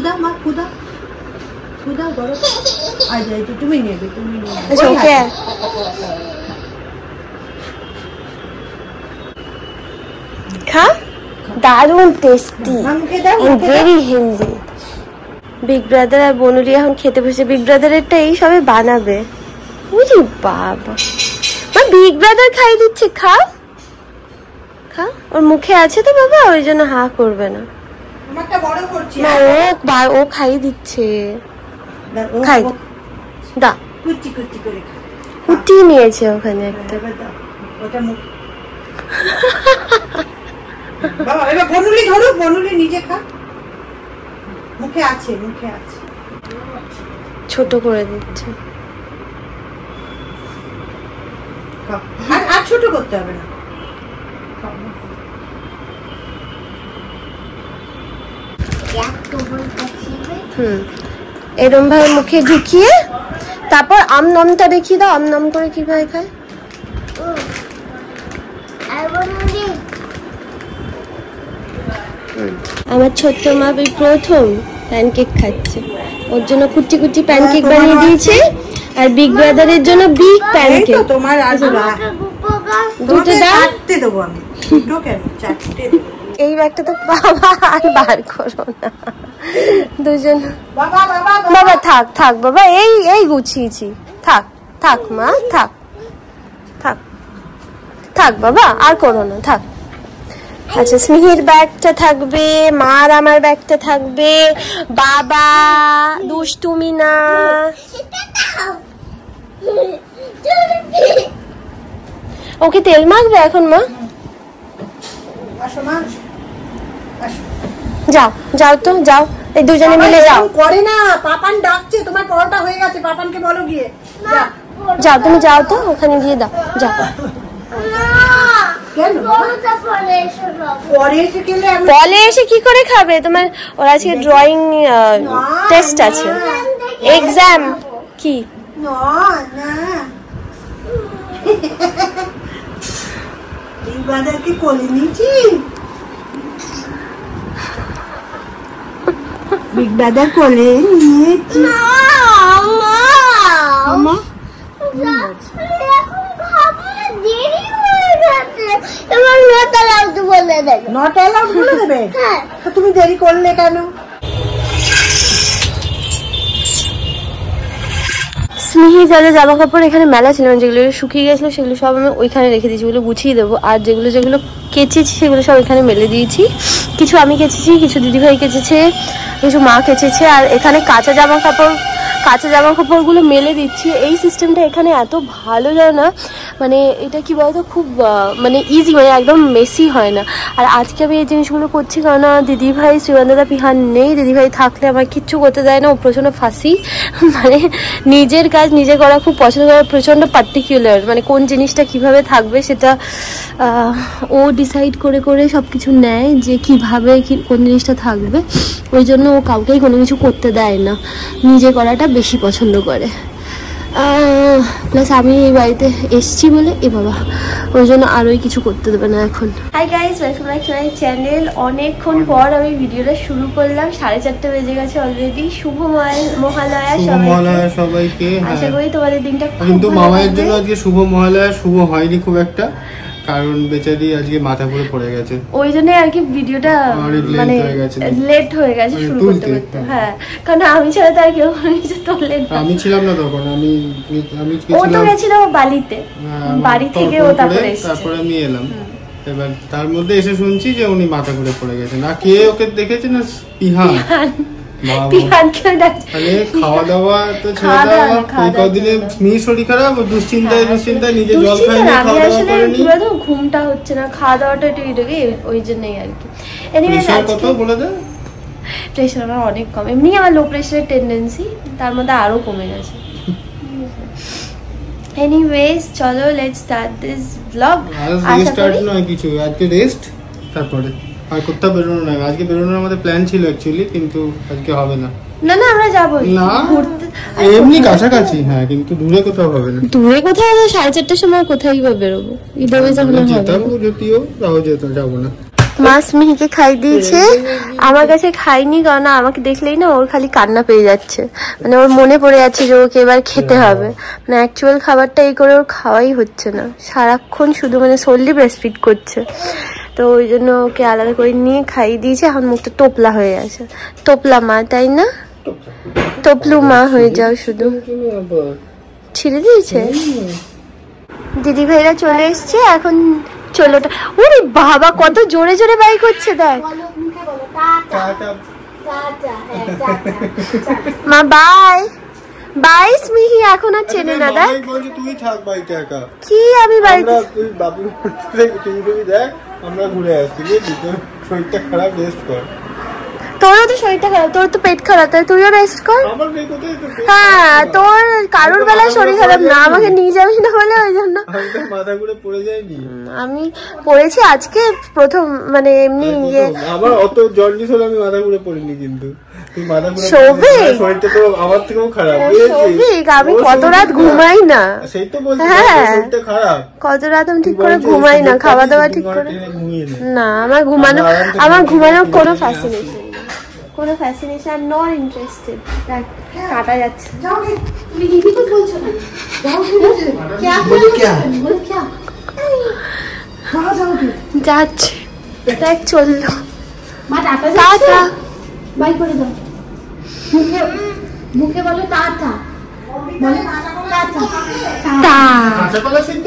খুদা মা খুদা খুদা বড় আজ তুমি নেবে আচ্ছা ওকে খা দারুণ tasty and very healthy. Big brother আর বনুলি এখন খেতে বসে। বিগ ব্রাদারেরটা এই সবে বানাবে। বুঝি বাবা মা বিগ ব্রাদার খাই দিচ্ছে। খা খা ওর মুখে আছে তো বাবা ওই জন্য হা করবে না। ও খাই দিচ্ছে। খাই দা কুটি নিয়েছে ওখানে একটা। বাবা এবার বনুলি ধরো বনুলি নিজে খা। মুখে আছে ছোট করে দিচ্ছে। আর ছোট করতে হবে না। এরম ভাবে মুখে ঢুকিয়ে তারপর আম নামটা দেখিয়ে দাও। আম নাম করে কিভাবে খায়। আমার ছোট্ট মা প্রথম প্যানকেক খাচ্ছে। ওর জন্য কুচি কুচি প্যানকেক বানিয়ে দিয়েছে আর বিগ ব্রাদারের জন্য বিগ প্যানকেক। তোমার দুটো চারটে দেবো আমি। দুটো কেন চারটে এই ব্যাগটা তো বাবা আর বার করো না। দুজন বাবা থাক থাক বাবা এই গুছিয়েছি। থাক থাক মা থাক থাক থাক বাবা আর করো না থাক। আচ্ছা স্মিহির ব্যাগটা থাকবে, মার আমার ব্যাগটা থাকবে। বাবা দুষ্টুমি না। ওকে তেল মাখবে এখন মা। যাও যাও তো যাও এই দুজনে মিলে যাও। করে না পাপান ডাকছে তোমার পরোটা হয়ে গেছে পাপানকে বলো গিয়ে যাও তুমি যাও তো ওখানে গিয়ে দাও যাও। পরে এসে কি করে খাবে? তোমার ওর আজকে ড্রয়িং টেস্ট আছে এক্সাম। কি বাজারকে কোলে নিয়েছি। বিগ ব্রাদার কোলে নিয়েছি। তুমি দেরি করলে কেন? স্মিহি যা জামা কাপড় এখানে মেলা ছিল যেগুলো শুকিয়ে গেছিলো সেগুলো সব আমি ওইখানে রেখে দিয়েছি। ওগুলো গুছিয়ে দেবো। আর যেগুলো যেগুলো কেচেছি সেগুলো সব এখানে মেলে দিয়েছি। কিছু আমি কেচেছি, কিছু দিদিভাই কেচেছে, কিছু মা কেচেছে। আর এখানে কাঁচা জামা কাপড়গুলো মেলে দিচ্ছি। এই সিস্টেমটা এখানে এত ভালো যায় না, মানে এটা কি বলতো খুব মানে ইজি, মানে একদম মেসি হয় না। আর আজকে আমি এই জিনিসগুলো করছি কারণ দিদিভাই শ্রীবান্দাদা পিহান নেই। দিদিভাই থাকলে আমার কিচ্ছু করতে দেয় না। ও প্রচণ্ড ফাঁসি, মানে নিজের কাজ নিজে করা খুব পছন্দ করে, প্রচণ্ড পার্টিকুলার। মানে কোন জিনিসটা কিভাবে থাকবে সেটা ও ডিসাইড করে করে সব কিছু নেয় যে কিভাবে কোন জিনিসটা থাকবে। ওই জন্য ও কাউকেই কোনো কিছু করতে দেয় না, নিজে করাটা বেশি পছন্দ করে। প্লাস আমি এই বাড়িতে এসছি বলে বাবা ওই জন্য আরোই কিছু করতে দেবে না এখন। Hi guys, welcome back to my channel. অনেকক্ষণ পর আমি ভিডিওটা শুরু করলাম। 4:30 বেজে গেছে অলরেডি। শুভ মহালয়া সবাইকে। আশা করি তোমাদের দিনটা কিন্তু মামায়ের জন্য আজকে শুভ মহালয়া শুভ হয়নি খুব একটা, কারণ বেচারি আজকে মাথা ঘুরে পড়ে গেছে। ওই জন্য আর কি ভিডিওটা মানে লেট হয়ে গেছে শুরু করতে করতে। হ্যাঁ, কারণ আমি ছাড়া তো আর কেউ কিছু তোলেন না। আমি ছিলাম না তখন, আমি ও তো গেছিল বালিতে, বাড়ি থেকে ও তারপরে আমি এলাম। এবার তার মধ্যে এসে শুনছি যে উনি মাথা ঘুরে পড়ে গেছেন। না কে ওকে দেখেছে না পিহান খাওয়া দাওয়া তো ছেড়ে দেওয়া। এই কদিনে মেয়ে শরীর খারাপ, দুশ্চিন্তায় নিজে জল খায় না, খাওয়া দাওয়া করেনি, ঘুমটা হচ্ছে না, খাওয়া দাওয়াটা একটু ওই জন্যই আর কি। কত বলে দেয় প্রেশার আমার অনেক কম। এমনি আমার লো প্রেশারের টেন্ডেন্সি, তার মধ্যে আরো কমে গেছে। এনিওয়েজ চলো let's start this blog. Start নয় কিছু, আজকে রেস্ট, তারপরে আর কোথাও বেরোনো নয়। আজকে বেরোনোর আমাদের প্ল্যান ছিল অ্যাকচুয়ালি, কিন্তু আজকে হবে না। না না আমরা যাবো না এমনি কাছাকাছি, হ্যাঁ, কিন্তু দূরে কোথাও হবে না। দূরে কোথাও 4:30টার সময় কোথায় বা বেরোবো? ঈদে যখন যেতাম, যদিও তাও যাবো না। মা স্মিহিকে খাই দিয়েছে, আমার কাছে খাইনি, কারণ আমাকে দেখলেই না ওর খালি কান্না পেয়ে যাচ্ছে, মানে ওর মনে পড়ে যাচ্ছে যে ওকে এবার খেতে হবে, মানে অ্যাকচুয়াল খাবারটা এই করে ওর খাওয়াই হচ্ছে না, সারাক্ষণ শুধু মানে সোললি ব্রেস্টফিড করছে, তো ওই জন্য ওকে আলাদা করে নিয়ে খাইয়ে দিয়েছে। এখন মুখটা টোপলা হয়ে আছে, টোপলা মা তাই না, টপলু মা হয়ে যাও, শুধু ছিঁড়ে দিয়েছে। দিদি ভাইরা চলে এসছে, এখন চলোটা, ওরে বাবা কত জোরে জোরে বাইক হচ্ছে দেখ। মা বাই বাই স্মিহি, এখন আর চেনে না দেখ। তুই থাক বাইকে একা, কি আমি বাইকে, তুই বাবু তুই দেখ, আমরা ঘুরে আসছি, তোর শরীরটা খারাপ, রেস্ট কর। তোরও তো শরীরটা খারাপ, তোর তো পেট খারাপ, তাই তুইও রেস্ট কর। হ্যাঁ তোর কারোর বেলায় শরীর খারাপ না, আমাকে নিয়ে যাবি না বলে ওই জন্য মাথা ঘুরে পড়ে যায়নি। আমি পড়েছি আজকে প্রথম, মানে এমনি ইয়ে, আমার অত জন্ডিস হলে আমি মাথা ঘুরে পড়িনি, কিন্তু তুই মাথা ঘুরে শরীরটা তো আমার থেকেও খারাপ। আমি কত রাত ঘুমাই না, সেই তো বলছি, শরীরটা খারাপ, কত রাত আমি ঠিক করে ঘুমাই না, খাওয়া দাওয়া ঠিক করে না, আমার ঘুমানোর কোনো ফ্যাসিনেশন, কোনো ফ্যাসিনেশন, নট ইন্টারেস্টেড। কাটা যাচ্ছে, তুমি কি তো বলছো না, যাচ্ছে দেখ, চললো মা টাটা যাচ্ছে, বাই করে দাও, মুখে মুখে বলো টাটা, বলো টাটা টা, কাঁচা কলা সিদ্ধ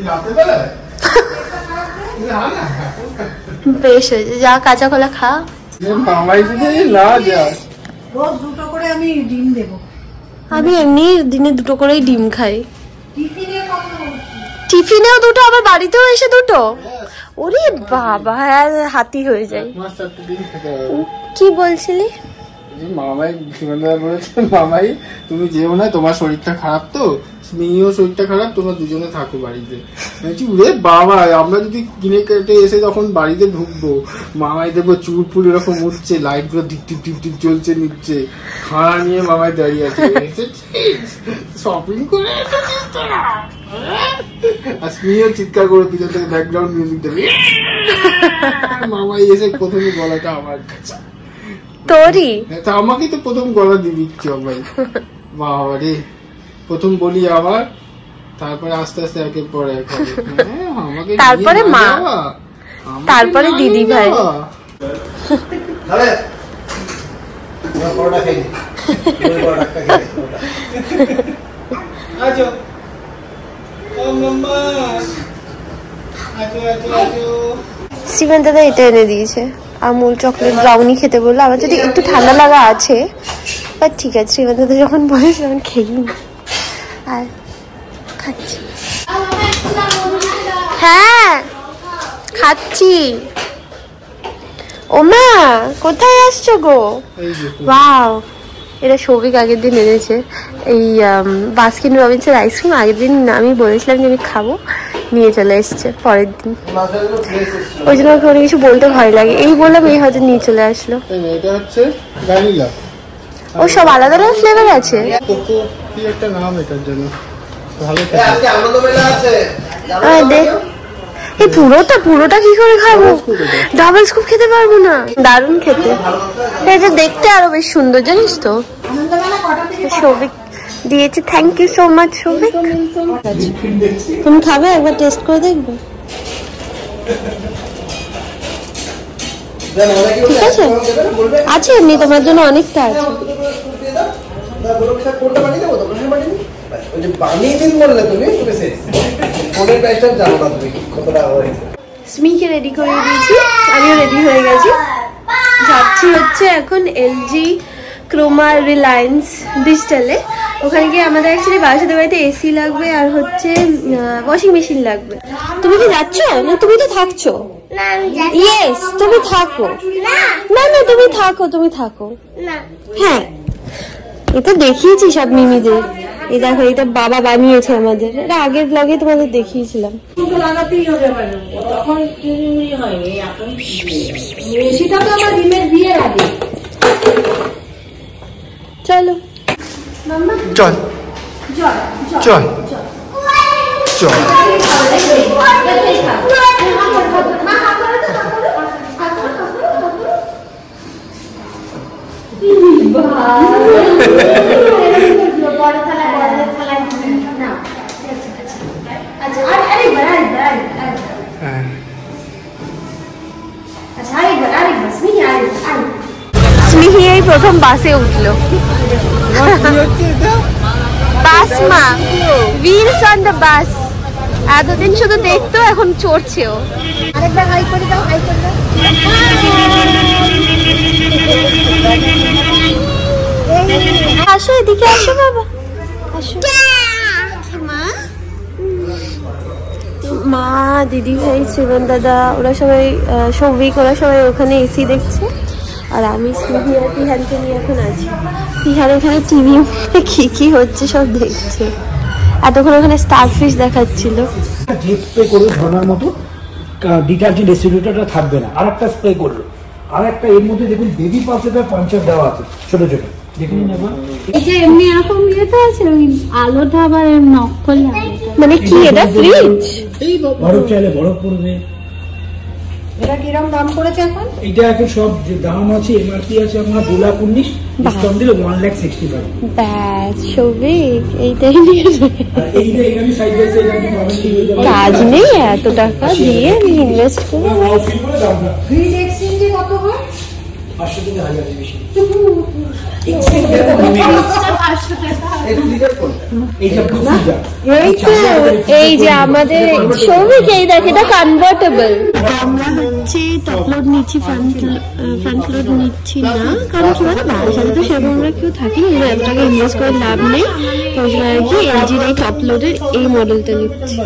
রাতে বেলা বেশ হয়েছে, যা কাঁচা কলা খা। মামাই যদি না যা, রোজ দুটো করে আমি ডিম দেবো, আমি এমনি দিনে দুটো করেই ডিম খাই, টিফিনে টিফিনেও দুটো, আবার বাড়িতেও এসে দুটো, ওরে বাবা হাতি হয়ে যায়। কি বলছিলি? মামাই সীমান্তদা বলেছে, মামাই তুমি যেও না, তোমার শরীরটা খারাপ, তো স্মিহিও শরীরটা খারাপ, তোমরা দুজনে থাকো বাড়িতে। রে বাবা, আমরা যদি কিনে কেটে এসে যখন বাড়িতে ঢুকবো, মামাই দেখবো চুল ফুল এরকম উঠছে, লাইট গুলো টিপ টিপ টিপ টিপ জ্বলছে নিচ্ছে, খাড়া নিয়ে মামাই দাঁড়িয়ে আছে, শপিং করে এসেছিস তোরা? আর স্মিহিও চিৎকার করে পিছন থেকে ব্যাকগ্রাউন্ড মিউজিক দেবে, মামাই এসে প্রথমে গলাটা আমার কাছে, তোরই তা আমাকেই তো প্রথম গলা দিয়ে দিচ্ছ ভাই, বাবা রে, প্রথম বলি আবার, তারপরে আস্তে আস্তে একের পর এক, তারপরে মা, তারপরে দিদি ভাই। সীমান দাদা এটা এনে দিয়েছে, আমুল চকলেট ব্রাউনি খেতে বললো, আমার যদি একটু ঠান্ডা লাগা আছে, বাট ঠিক আছে, সীমান দাদা যখন বলেছে তখন খেয়ে আর খাচ্ছি। হ্যাঁ খাচ্ছি। ওমা কোথায় আসছো গো? ওয়াও, এটা সৌভিক আগের দিন এনেছে, এই বাস্কিন রবিন্সের আইসক্রিম, আগের দিন আমি বলেছিলাম যে আমি খাবো, নিয়ে চলে এসছে পরের দিন, ওই জন্য ওকে অনেক কিছু বলতে ভয় লাগে, এই বললাম এই হয়তো নিয়ে চলে আসলো। এটা হচ্ছে ভ্যানিলা, ও সব আলাদা আলাদা ফ্লেভার আছে, কোকো কি একটা নাম এটার জন্য, ভালো দেখ এই পুরোটা কি করে খাবো, ডাবল স্কুপ খেতে পারবো না, দারুণ খেতে, এটা দেখতে আরো বেশ সুন্দর জানিস তো। সৌভিক দিয়েছে, thank you so much Souvik. তুমি খাবে, একবার টেস্ট করে দেখবে, ঠিক আছে? আছে এমনি তোমার জন্য অনেকটা আছে। স্মিকে রেডি করে দিয়েছি, আমিও রেডি হয়ে গেছি, যাচ্ছি হচ্ছে এখন এলজি ক্রোমা রিলায়েন্স ডিজিটালে, ওখানে গিয়ে আমাদের অ্যাকচুয়ালি বাসাদের বাড়িতে এসি লাগবে আর হচ্ছে ওয়াশিং মেশিন লাগবে। তুমি কি যাচ্ছ না? তুমি তো থাকছো। ইয়েস তুমি থাকো, না না তুমি থাকো, তুমি থাকো। হ্যাঁ এটা দেখিয়েছি সব মিমিদের, এই দেখো এটা বাবা বানিয়েছে আমাদের, এটা আগের ব্লগে তোমাদের দেখিয়েছিলাম। চলো চল চল চল, স্মিহি এই প্রথম বাসে উঠলো। বাস মা, wheels on the bus। এতদিন শুধু দেখতো, এখন চড়ছেও। আরেকবার হাই করে দাও, হাই করে দাও। আসো এদিকে, আসো বাবা, আসো। মা, দিদি ভাই, শ্রীমান দাদা, ওরা সবাই সৌভিক, ওরা সবাই ওখানে এসি দেখছে। আর আমি স্মিহি আর পিহানকে নিয়ে এখন আছি। পিহান ওখানে টিভি কি হচ্ছে সব দেখছে। এতক্ষণ ওখানে স্টারফিশ দেখাচ্ছিল। যে স্প্রে করলো ধরার মতো ডিটারজেন্ট ডিস্ট্রিবিউটারটা থাকবে না, আর একটা স্প্রে করলো, আর একটা এর মধ্যে দেখুন বেবি পালসের পাঞ্চার দেওয়া আছে ছোট ছোট, দেখে নিন একবার। এটা এমনি এরকম ইয়েতে আছে, ওই আলোটা আবার নক করলে মানে কি এটা ফ্রিজ? বরফ চাইলে বরফ পড়বে। এটা কিরকম দাম পড়েছে এখন? এটা এখন সব যে দাম আছে, এমআরপি আছে আপনার 2,19,000, ডিসকাউন্ট দিলে 1,65,000। ব্যাস সৌভিক, এইটাই নিয়ে এইটা এখানে সাইড বাই সাইড আপনি পাবেন, ঠিক হয়ে যাবে। কাজ নেই এত টাকা দিয়ে ইনভেস্ট করে। ওয়াও ফিল করে দাম না ফ্রিজ এক্সচেঞ্জে কত হয়? 500 থেকে 1000 বেশি। এই যে আমাদের সৌভিক, এই দেখ, এটা কনভার্টেবল। আমরা হচ্ছে টপ লোড নিচ্ছি, ফ্রন্ট লোড নিচ্ছি না, কারণ কি বলো, বাড়ির সাথে তো সেরকম আমরা কেউ থাকি না, এত টাকা ইনভেস্ট করে লাভ নেই। তো ওই জন্য আর কি এলজির এই টপ লোডের এই মডেলটা নিচ্ছি।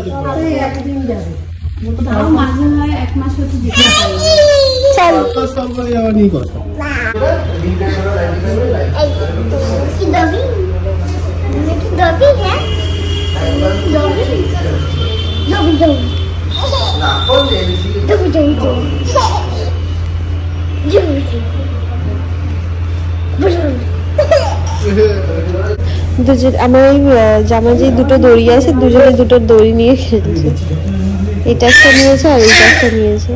আমার ওই জামা যে দুটো দড়ি আছে, দুজনে দুটো দড়ি নিয়ে খেলছে। এটা একটা নিয়েছে আর এইটা একটা নিয়েছে।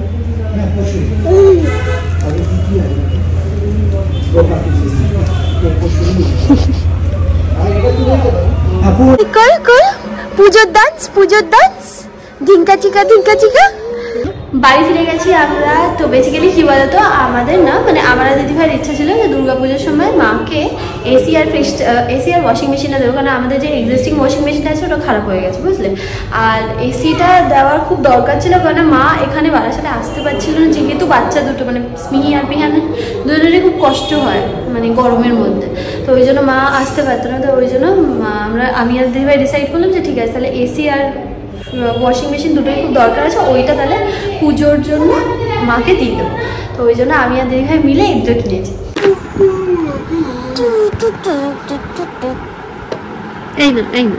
কর কর পুজোর ডান্স, পুজোর ডান্স, ধিঙ্কা চিকা ধিঙ্কা চিকা। বাড়ি ফিরে গেছি আমরা। তো বেসিক্যালি কি বলতো, আমাদের না মানে আমার দিদিভাইয়ের ইচ্ছা ছিল যে দুর্গাপুজোর সময় মাকে এসি আর ওয়াশিং মেশিনটা দেবো, কারণ আমাদের যে এক্সিস্টিং ওয়াশিং মেশিনটা আছে ওটা খারাপ হয়ে গেছে, বুঝলে। আর এসিটা দেওয়ার খুব দরকার ছিল, কারণ মা এখানে বারাসাতে আসতে পারছিল না, যেহেতু বাচ্চা দুটো মানে স্মিহি আর পিহান দুজনেরই খুব কষ্ট হয় মানে গরমের মধ্যে। তো ওই জন্য মা আসতে পারতো না। তো ওই জন্য আমি আর দিদিভাই ডিসাইড করলাম যে ঠিক আছে, তাহলে এসি আর ওয়াশিং মেশিন দুটোই খুব দরকার আছে, ওইটা তাহলে পুজোর জন্য মাকে দিয়ে দেবো। তো ওই জন্য আমি আর দিদিভাই মিলে এই দুটো কিনেছি। এই না এই না,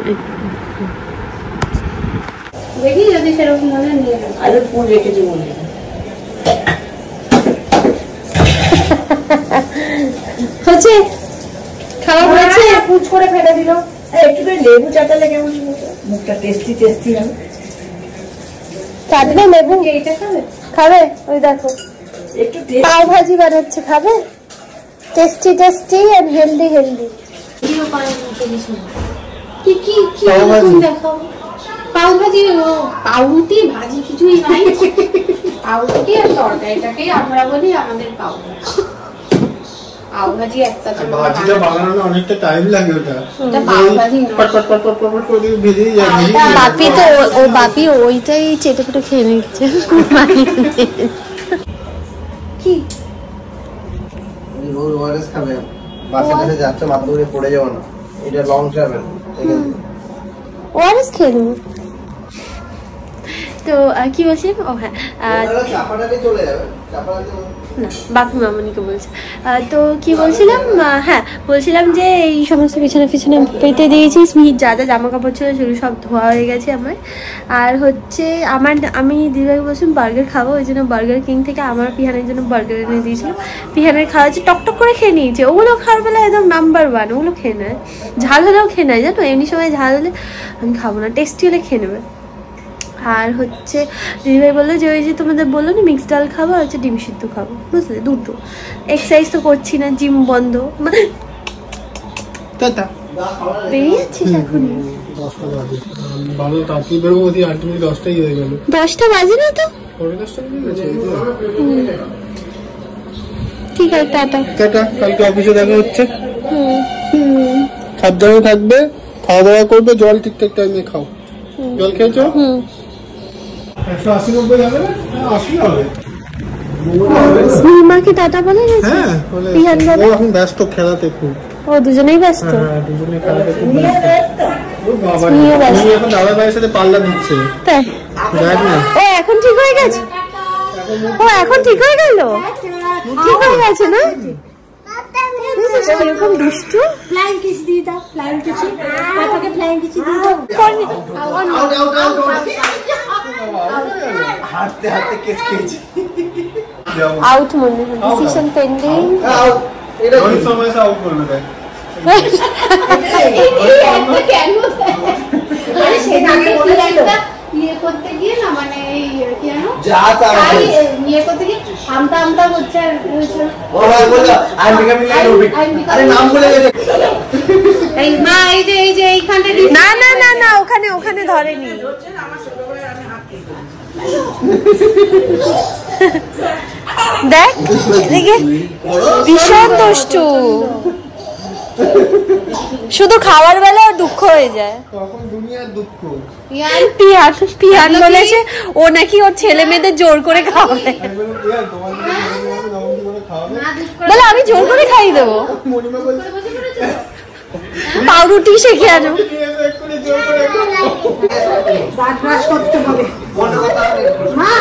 দেখি যদি সেরকম মনে নিয়ে আরে ফুল রেখেছি মনে হচ্ছে, খারাপ হয়েছে, পুচ করে ফেলে দিল। একটু করে লেবু চাটালে কেমন মুখটা টেস্টি টেস্টি হবে। চাটবে লেবু? এইটা খাবে? খাবে? ওই দেখো একটু পাও ভাজি বানাচ্ছে, খাবে? Tasty tasty and healthy healthy. কি কি কি এরকম দেখাও? পাউ ভাজি, পাউরুটি ভাজি কিছুই নাই। পাউরুটি আর তরকারিটাকেই আমরা বলি আমাদের পাউ ভাজি। একসাথে ভাজিটা বানানো অনেকটা টাইম লাগে, ওটা পাউ ভাজি পট পট পট পট পট করে ভেজেই যায়। বাপি তো বাপি ওইটাই চেটে পুটে খেয়ে নিচ্ছে। কি ওয়ারেস খাবে, বাসে বাসে যাচ্ছে, মাথা ঘুরে পড়ে যাবো না, এটা লং ট্রাভেল। ওয়ারেস খেয়ে নেবো। তো কি বলছি, ও হ্যাঁ চাপাটাতে চলে যাবে, চাপাটাতে না, বাপি মামনিকে বলছে। তো কি বলছিলাম, হ্যাঁ বলছিলাম যে এই সমস্ত পিছনে পিছনে পেতে দিয়েছি, স্মিহির যা যা জামা কাপড় ছিল সেগুলো সব ধোয়া হয়ে গেছে আমার। আর হচ্ছে আমি দিদিভাইকে বলছিলাম বার্গার খাবো, ওই জন্য বার্গার কিং থেকে আমার পিহানের জন্য বার্গার এনে দিয়েছিলাম। পিহানের খাওয়া হচ্ছে, টকটক করে খেয়ে নিয়েছে। ওগুলো খাওয়ার বেলা একদম নাম্বার 1, ওগুলো খেয়ে নেয়, ঝাল হলেও খেয়ে নেয়, জানো। এমনি সময় ঝাল হলে আমি খাবো না, টেস্টি হলে খেয়ে নেবে। আর হচ্ছে দিদিভাই বললো যে ওই যে তোমাদের বললো না মিক্স ডাল খাবো আর হচ্ছে ডিম সিদ্ধ খাবো, বুঝলে, দুটো। এক্সারসাইজ তো করছি না, জিম বন্ধ। বেরিয়ে যাচ্ছিস এখনই? 10টা বাজে, ভালো তাড়াতাড়ি বেরোবো, 10টাই হয়ে গেল। 10টা বাজে না তো? ঠিক আছে, টাটা টাটা, কালকে অফিসে দেখা হচ্ছে। সাবধানে থাকবে, খাওয়া দাওয়া করবে, জল ঠিকঠাক টাইমে খাও। জল খেয়েছো? 180-90 হবে না? 80 হবে। স্মিমাকে টাটা বলে গেছে? হ্যাঁ, ও এখন ব্যস্ত খেলাতে খুব। ও দুজনেই ব্যস্ত? হ্যাঁ, দুজনেই খেলাতে খুব ব্যস্ত। ও বাবা, তুমি এখন দাদা ভাইয়ের সাথে পাল্লা দিচ্ছে। তাই? দেখ না। ও এখন ঠিক হয়ে গেছে? ও এখন ঠিক হয়ে গেল? ঠিক হয়ে গেছে না? এরকম দুষ্টু। ফ্লাইং কিস দিয়ে দাও, ফ্লাইং কিস, পাপাকে ফ্লাইং কিস দিয়ে দাও। হাঁটতে হাঁটতে কেস খেয়েছি। আউট মনে হয়, ডিসিশন পেন্ডিং। এটা ওই সময় সব আউট করবে দেখ। আরে সেটা আগে বলেছিল ইয়ে করতে গিয়ে না, মানে কি জানো যা তা ইয়ে করতে গিয়ে আমতা আমতা হচ্ছে। ও ভাই বললো আই বিকামিং লাইক রুবিক। আরে নাম বলে গেছে। এই মা, এই যে এইখানটা না না না না, ওখানে ধরেনি। দেখ দেখে ভীষণ দুষ্টু, শুধু খাওয়ার বেলা দুঃখ হয়ে যায়। তখন দুনিয়ার দুঃখ। পিয়ান বলেছে ও নাকি ওর ছেলে মেয়েদের জোর করে খাওয়াবে। বলে আমি জোর করে খাইয়ে দেবো, পাউরুটি শেখে আনো। করতে হবে মা,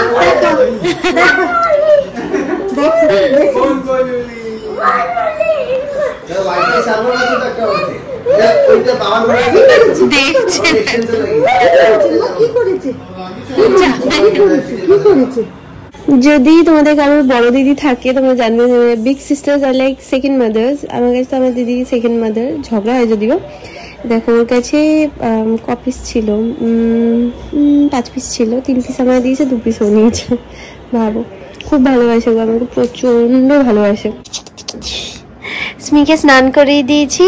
দেখো যদি তোমাদের কারোর বড় দিদি থাকে তোমরা জানবে, বিগ সিস্টার্স আর লাইক সেকেন্ড মাদার্স। আমার কাছে তো আমার দিদি সেকেন্ড মাদার, ঝগড়া হয় যদিও। দেখো ওর কাছে কপিস ছিল, 5 পিস ছিল, 3 পিস আমার দিয়েছে, 2 পিস ও নিয়েছে। ভাবো, খুব ভালোবাসে ও আমাকে, প্রচন্ড ভালোবাসে। স্মিকে স্নান করিয়ে দিয়েছি,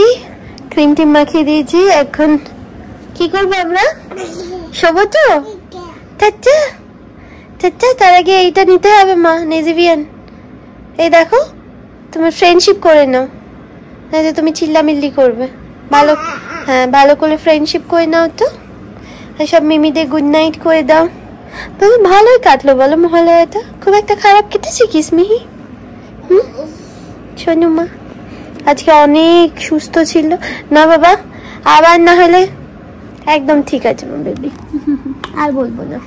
ক্রিম টিম মাখিয়ে দিয়েছি। এখন কি করবো আমরা? শোবো তো? তার আগে এইটা নিতে হবে মা, নেজিভিয়ান। এই দেখো, তোমার ফ্রেন্ডশিপ করে নাও, নাহলে তুমি চিল্লামিল্লি করবে। ভালো, হ্যাঁ ভালো করে ফ্রেন্ডশিপ করে নাও তো। সব মিমিদের গুড নাইট করে দাও। তবে ভালোই কাটলো বলো মহালয়াটা? খুব একটা খারাপ কেটেছে কি স্মিহি? শোনো মা, আজকে অনেক সুস্থ ছিল না বাবা? আবার না হলে একদম ঠিক আছে মা বেবি, আর বলবো না।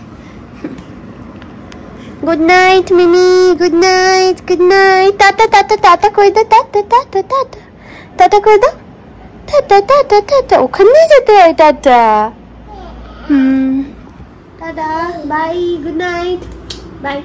Good night Mimi, good night, good night. টাটা টাটা টাটা করে দাও, টাটা টাটা টাটা টাটা করে দাও, টাটা টাটা টাটা। ওখানে যেতে হয় tata. Tata, bye, good night, by.